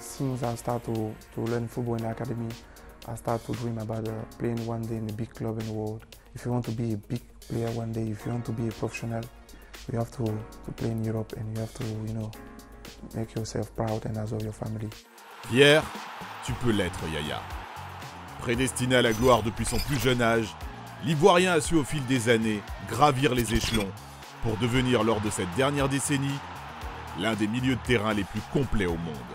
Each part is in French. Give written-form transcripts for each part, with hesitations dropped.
since I started to learn football in the academy, I started to dream about playing one day in a big club in the world. If you want to be a big player one day, if you want to be a professional, you have to play in Europe and you have to, make yourself proud and as well your family. Fier, tu peux l'être, Yaya. Prédestiné à la gloire depuis son plus jeune âge, l'Ivoirien a su au fil des années gravir les échelons pour devenir, lors de cette dernière décennie, l'un des milieux de terrain les plus complets au monde.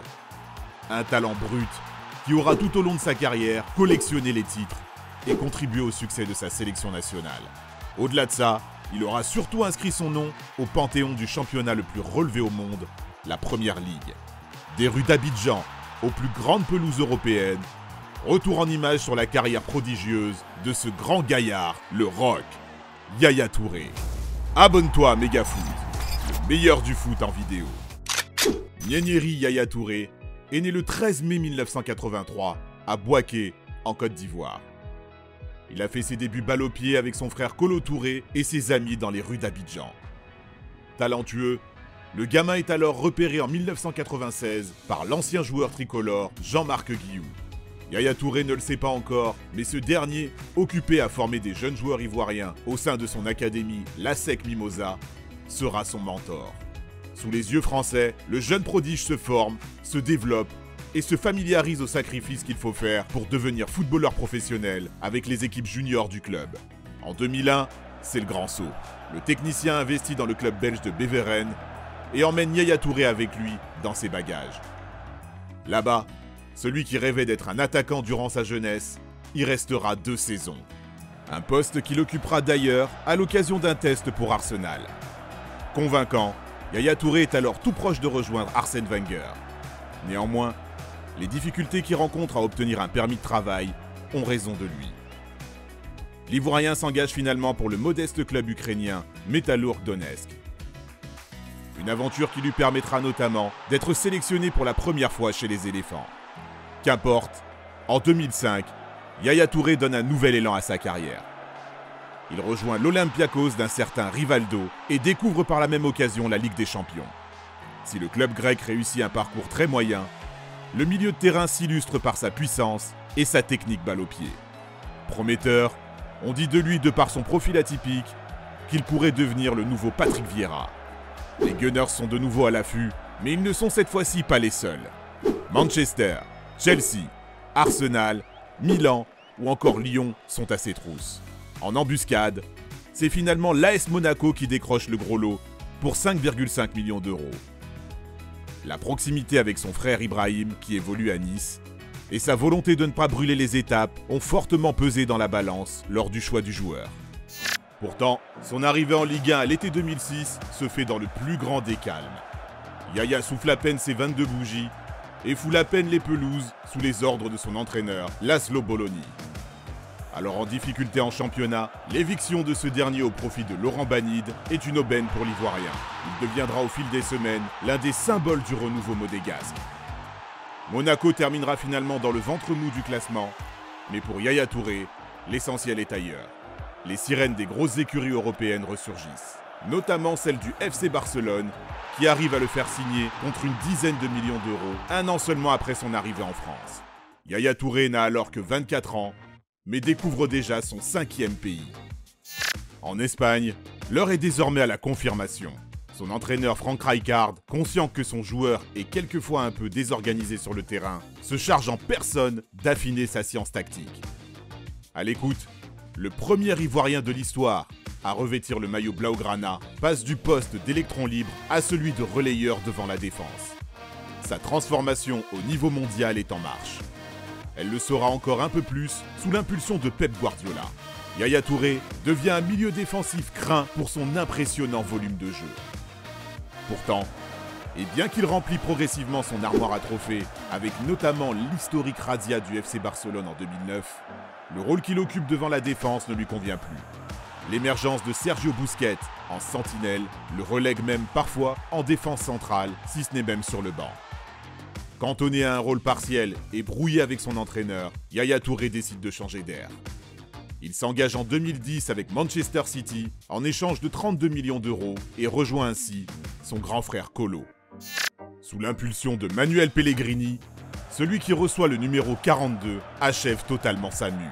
Un talent brut qui aura tout au long de sa carrière collectionné les titres et contribué au succès de sa sélection nationale. Au-delà de ça, il aura surtout inscrit son nom au panthéon du championnat le plus relevé au monde, la Première Ligue. Des rues d'Abidjan aux plus grandes pelouses européennes, retour en image sur la carrière prodigieuse de ce grand gaillard, le Roc, Yaya Touré. Abonne-toi à Megafoot, le meilleur du foot en vidéo. Nyanyeri Yaya Touré est né le 13 mai 1983 à Bouaké, en Côte d'Ivoire. Il a fait ses débuts balle au pied avec son frère Kolo Touré et ses amis dans les rues d'Abidjan. Talentueux, le gamin est alors repéré en 1996 par l'ancien joueur tricolore Jean-Marc Guillou. Yaya Touré ne le sait pas encore, mais ce dernier, occupé à former des jeunes joueurs ivoiriens au sein de son académie l'ASEC Mimosa, sera son mentor. Sous les yeux français, le jeune prodige se forme, se développe et se familiarise aux sacrifices qu'il faut faire pour devenir footballeur professionnel avec les équipes juniors du club. En 2001, c'est le grand saut. Le technicien investit dans le club belge de Beveren et emmène Yaya Touré avec lui dans ses bagages. Là-bas, celui qui rêvait d'être un attaquant durant sa jeunesse y restera 2 saisons. Un poste qu'il occupera d'ailleurs à l'occasion d'un test pour Arsenal. Convaincant, Yaya Touré est alors tout proche de rejoindre Arsène Wenger. Néanmoins, les difficultés qu'il rencontre à obtenir un permis de travail ont raison de lui. L'Ivoirien s'engage finalement pour le modeste club ukrainien Metalurg Donetsk. Une aventure qui lui permettra notamment d'être sélectionné pour la première fois chez les éléphants. Qu'importe, en 2005, Yaya Touré donne un nouvel élan à sa carrière. Il rejoint l'Olympiakos d'un certain Rivaldo et découvre par la même occasion la Ligue des Champions. Si le club grec réussit un parcours très moyen, le milieu de terrain s'illustre par sa puissance et sa technique balle au pied. Prometteur, on dit de lui, de par son profil atypique, qu'il pourrait devenir le nouveau Patrick Vieira. Les Gunners sont de nouveau à l'affût, mais ils ne sont cette fois-ci pas les seuls. Manchester, Chelsea, Arsenal, Milan ou encore Lyon sont à ses trousses. En embuscade, c'est finalement l'AS Monaco qui décroche le gros lot pour 5,5 millions d'euros. La proximité avec son frère Ibrahim, qui évolue à Nice, et sa volonté de ne pas brûler les étapes ont fortement pesé dans la balance lors du choix du joueur. Pourtant, son arrivée en Ligue 1 à l'été 2006 se fait dans le plus grand des calmes. Yaya souffle à peine ses 22 bougies et foule à peine les pelouses sous les ordres de son entraîneur, Laszlo Bologna. Alors en difficulté en championnat, l'éviction de ce dernier au profit de Laurent Banide est une aubaine pour l'Ivoirien. Il deviendra au fil des semaines l'un des symboles du renouveau modégasque. Monaco terminera finalement dans le ventre mou du classement, mais pour Yaya Touré, l'essentiel est ailleurs. Les sirènes des grosses écuries européennes ressurgissent, notamment celle du FC Barcelone, qui arrive à le faire signer contre une dizaine de millions d'euros, 1 an seulement après son arrivée en France. Yaya Touré n'a alors que 24 ans, mais découvre déjà son 5e pays. En Espagne, l'heure est désormais à la confirmation. Son entraîneur Frank Rijkaard, conscient que son joueur est quelquefois un peu désorganisé sur le terrain, se charge en personne d'affiner sa science tactique. À l'écoute, le premier Ivoirien de l'histoire à revêtir le maillot Blaugrana passe du poste d'électron libre à celui de relayeur devant la défense. Sa transformation au niveau mondial est en marche. Elle le sera encore un peu plus sous l'impulsion de Pep Guardiola. Yaya Touré devient un milieu défensif craint pour son impressionnant volume de jeu. Pourtant, et bien qu'il remplit progressivement son armoire à trophées, avec notamment l'historique razzia du FC Barcelone en 2009, le rôle qu'il occupe devant la défense ne lui convient plus. L'émergence de Sergio Busquets en sentinelle le relègue même parfois en défense centrale, si ce n'est même sur le banc. Cantonné à un rôle partiel et brouillé avec son entraîneur, Yaya Touré décide de changer d'air. Il s'engage en 2010 avec Manchester City en échange de 32 millions d'euros et rejoint ainsi son grand frère Kolo. Sous l'impulsion de Manuel Pellegrini, celui qui reçoit le numéro 42 achève totalement sa mue.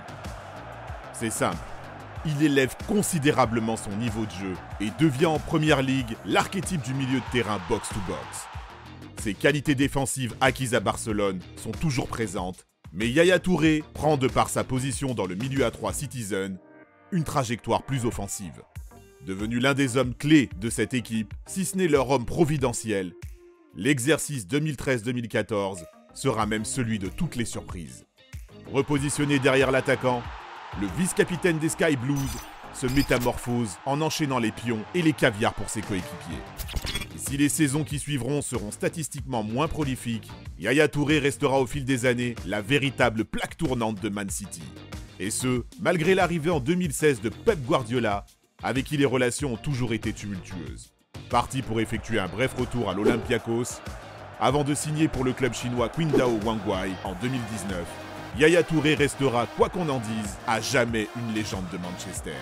C'est simple, il élève considérablement son niveau de jeu et devient en première ligue l'archétype du milieu de terrain box-to-box. Ses qualités défensives acquises à Barcelone sont toujours présentes, mais Yaya Touré prend de par sa position dans le milieu à 3 Citizen une trajectoire plus offensive. Devenu l'un des hommes clés de cette équipe, si ce n'est leur homme providentiel, l'exercice 2013-2014 sera même celui de toutes les surprises. Repositionné derrière l'attaquant, le vice-capitaine des Sky Blues se métamorphose en enchaînant les pions et les caviars pour ses coéquipiers. Et si les saisons qui suivront seront statistiquement moins prolifiques, Yaya Touré restera au fil des années la véritable plaque tournante de Man City. Et ce, malgré l'arrivée en 2016 de Pep Guardiola, avec qui les relations ont toujours été tumultueuses. Parti pour effectuer un bref retour à l'Olympiakos, avant de signer pour le club chinois Qingdao Huanghai en 2019, Yaya Touré restera, quoi qu'on en dise, à jamais une légende de Manchester.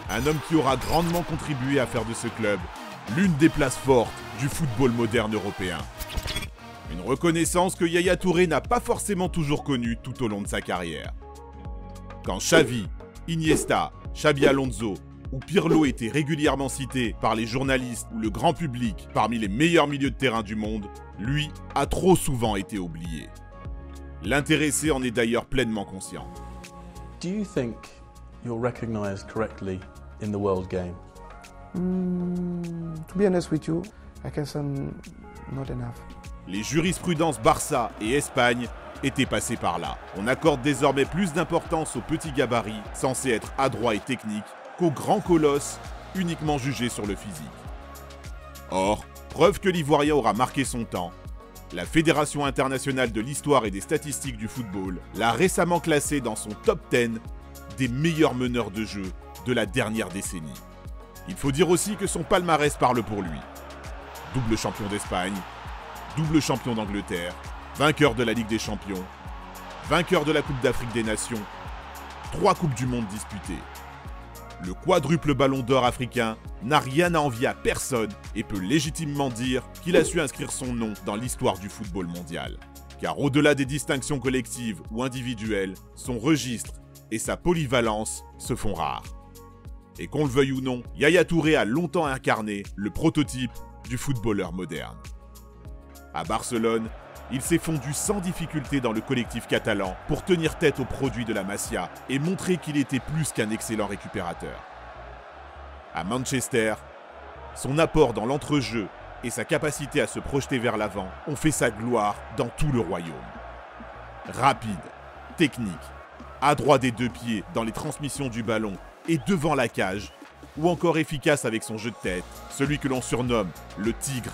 Un homme qui aura grandement contribué à faire de ce club l'une des places fortes du football moderne européen. Une reconnaissance que Yaya Touré n'a pas forcément toujours connue tout au long de sa carrière. Quand Xavi, Iniesta, Xabi Alonso ou Pirlo étaient régulièrement cités par les journalistes ou le grand public parmi les meilleurs milieux de terrain du monde, lui a trop souvent été oublié. L'intéressé en est d'ailleurs pleinement conscient. Do you think you're recognized correctly in the world game? To be honest with you, I guess I'm not enough. Les jurisprudences Barça et Espagne étaient passées par là. On accorde désormais plus d'importance aux petits gabarits, censés être adroits et techniques, qu'aux grands colosses, uniquement jugés sur le physique. Or, preuve que l'Ivoirien aura marqué son temps, la Fédération internationale de l'histoire et des statistiques du football l'a récemment classé dans son top 10 des meilleurs meneurs de jeu de la dernière décennie. Il faut dire aussi que son palmarès parle pour lui. Double champion d'Espagne, double champion d'Angleterre, vainqueur de la Ligue des Champions, vainqueur de la Coupe d'Afrique des Nations, 3 Coupes du Monde disputées. Le quadruple ballon d'or africain n'a rien à envier à personne et peut légitimement dire qu'il a su inscrire son nom dans l'histoire du football mondial. Car au-delà des distinctions collectives ou individuelles, son registre et sa polyvalence se font rares. Et qu'on le veuille ou non, Yaya Touré a longtemps incarné le prototype du footballeur moderne. À Barcelone, il s'est fondu sans difficulté dans le collectif catalan pour tenir tête aux produits de la Masia et montrer qu'il était plus qu'un excellent récupérateur. À Manchester, son apport dans l'entrejeu et sa capacité à se projeter vers l'avant ont fait sa gloire dans tout le royaume. Rapide, technique, adroit des 2 pieds dans les transmissions du ballon et devant la cage, ou encore efficace avec son jeu de tête, celui que l'on surnomme le Tigre,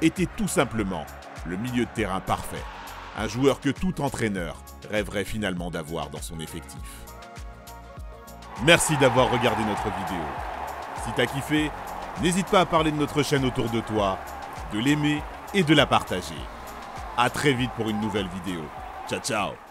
était tout simplement le milieu de terrain parfait. Un joueur que tout entraîneur rêverait finalement d'avoir dans son effectif. Merci d'avoir regardé notre vidéo. Si t'as kiffé, n'hésite pas à parler de notre chaîne autour de toi, de l'aimer et de la partager. À très vite pour une nouvelle vidéo. Ciao ciao.